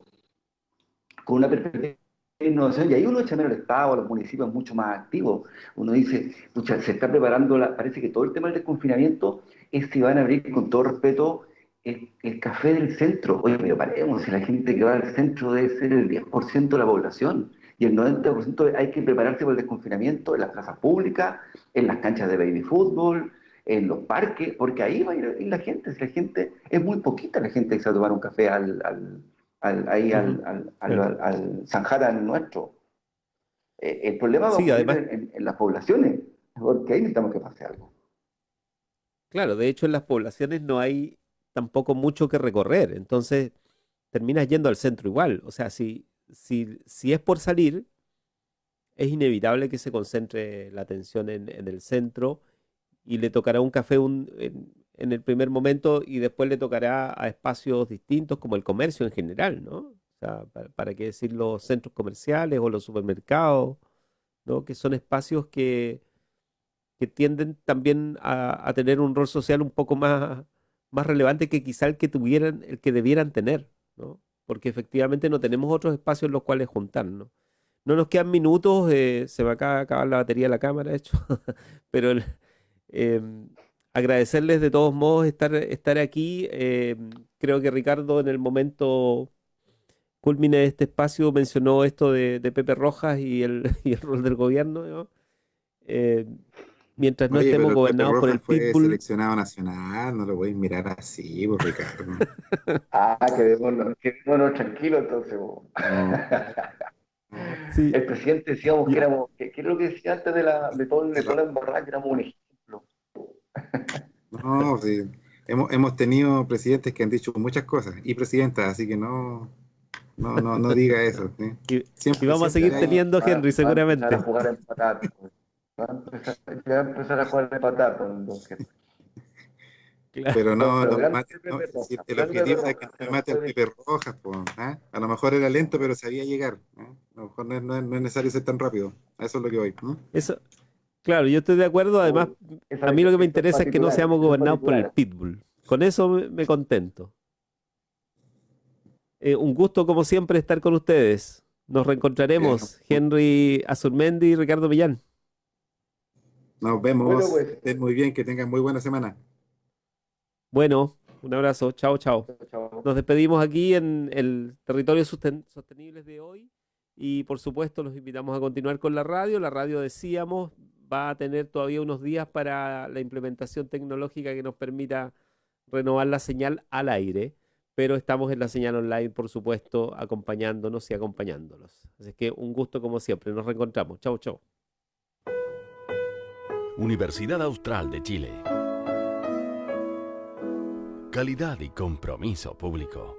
con una perspectiva de innovación? Y ahí uno echa menos al Estado, a los municipios mucho más activos. Uno dice, pucha, se está preparando, parece que todo el tema del desconfinamiento es si van a abrir, con todo respeto, el café del centro. Oye, pero paremos, si la gente que va al centro debe ser el 10% de la población. Y el 90% hay que prepararse para el desconfinamiento en las plazas públicas, en las canchas de baby fútbol, en los parques, porque ahí va a ir la gente. Si la gente, es muy poquita la gente que se va a tomar un café ahí Ujú. al Sanjara nuestro. El problema va a Sí, ocurrir además, en las poblaciones, porque ahí necesitamos que pase algo. claro, de hecho en las poblaciones no hay tampoco mucho que recorrer, entonces terminas yendo al centro igual. O sea, si es por salir, es inevitable que se concentre la atención en el centro y le tocará un café en el primer momento y después le tocará a espacios distintos como el comercio en general, ¿no? O sea, para qué decir los centros comerciales o los supermercados, ¿no? Que son espacios que tienden también a tener un rol social un poco más relevante que quizá el que debieran tener, ¿no? Porque efectivamente no tenemos otros espacios en los cuales juntarnos. No nos quedan minutos, se me acaba de acabar la batería de la cámara, de hecho, pero eh, agradecerles de todos modos estar aquí. Creo que Ricardo en el momento culmine de este espacio mencionó esto de Pepe Rojas y y el rol del gobierno, ¿no? Eh, Mientras no Oye, estemos pero el Pepe gobernados por Rojas el fue pitbull, seleccionado nacional, no lo voy a mirar así, pues, Ricardo. Ah, quedémonos tranquilos entonces, vos. No, no, sí, El presidente decíamos que y- éramos, ¿qué es lo que decía antes de toda la embarrada, que éramos un ejemplo? no, sí. Hemos tenido presidentes que han dicho muchas cosas y presidentas, así que no diga eso. ¿Sí? y- y Siempre, vamos a siempre seguir hay. teniendo Henry Va a empezar a seguramente. jugar a empatar, pues. Va a empezar a jugar a empatar, pues, entonces. Claro. Pero No, pero no me grande mate, Pepe si Roja, el grande Pepe objetivo era que Roja, no se me nos mate el fue Pepe Rojas, pues, ¿ah? A lo mejor era lento, pero sabía llegar. ¿Ah? A lo mejor no es necesario ser tan rápido. A eso es lo que voy. ¿No? Eso, claro, yo estoy de acuerdo. Además, a mí lo que me eso es interesa es que no particular, seamos eso es gobernados por el particular. pitbull. Con eso me contento. Un gusto, como siempre, estar con ustedes. Nos Bien. reencontraremos, Henry Azurmendi y Ricardo Millán. Nos Bueno, vemos. pues, Que estén muy bien, que tengan muy buena semana. Bueno, un abrazo. Chao, chao. chao. Nos despedimos aquí en el territorio sostenibles de hoy y por supuesto los invitamos a continuar con la radio. La radio, decíamos, va a tener todavía unos días para la implementación tecnológica que nos permita renovar la señal al aire, pero estamos en la señal online, por supuesto, acompañándonos y acompañándolos. Así que un gusto como siempre. Nos reencontramos. Chau, chau. Universidad Austral de Chile. Calidad y compromiso público.